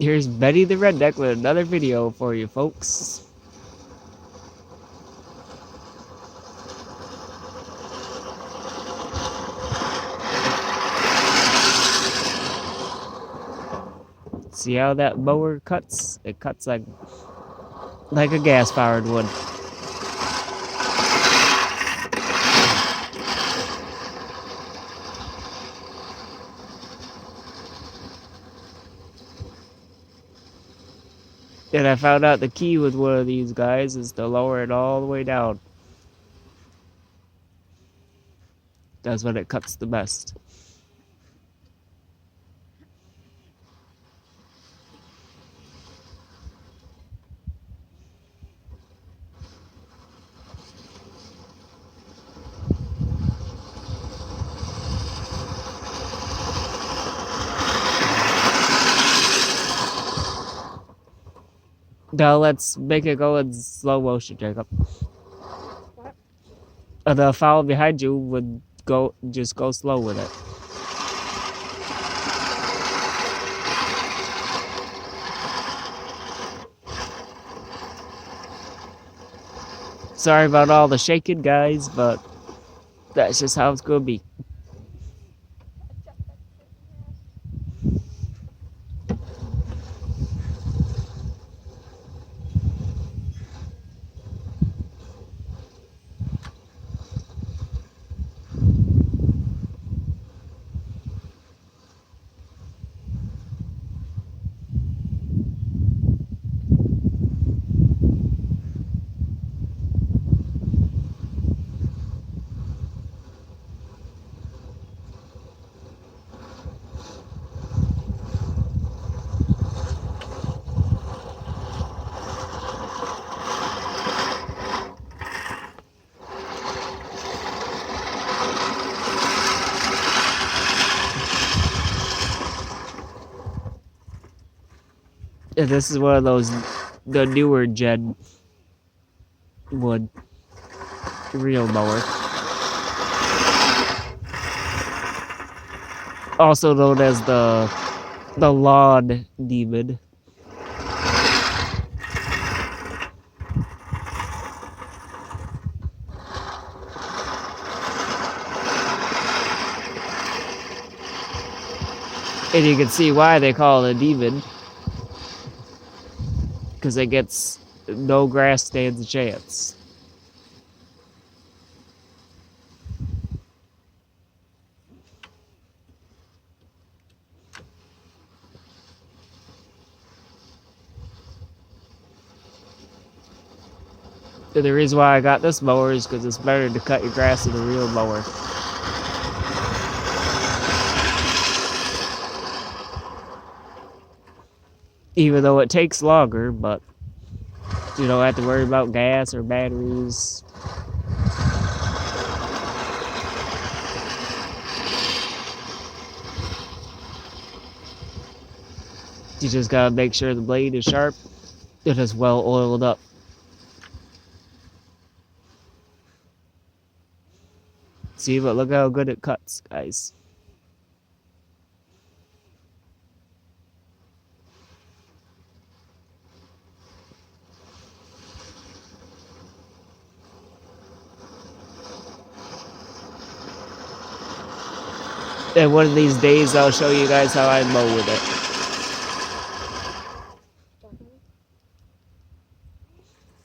Here's Betty the Redneck with another video for you folks. See how that mower cuts? It cuts like a gas-powered one. And I found out the key with one of these guys is to lower it all the way down. That's when it cuts the best. Now let's make it go in slow motion, Jacob. What? The foul behind you would just go slow with it. Sorry about all the shaking, guys, but that's just how it's gonna be. And this is one of those, the newer gen wood reel mower. Also known as the lawn demon. And you can see why they call it a demon. Because it gets no grass stands a chance. And the reason why I got this mower is because it's better to cut your grass with a real mower. Even though it takes longer, but you don't have to worry about gas or batteries. You just gotta make sure the blade is sharp and is well oiled up. See, but look how good it cuts, guys. And one of these days I'll show you guys how I mow with it.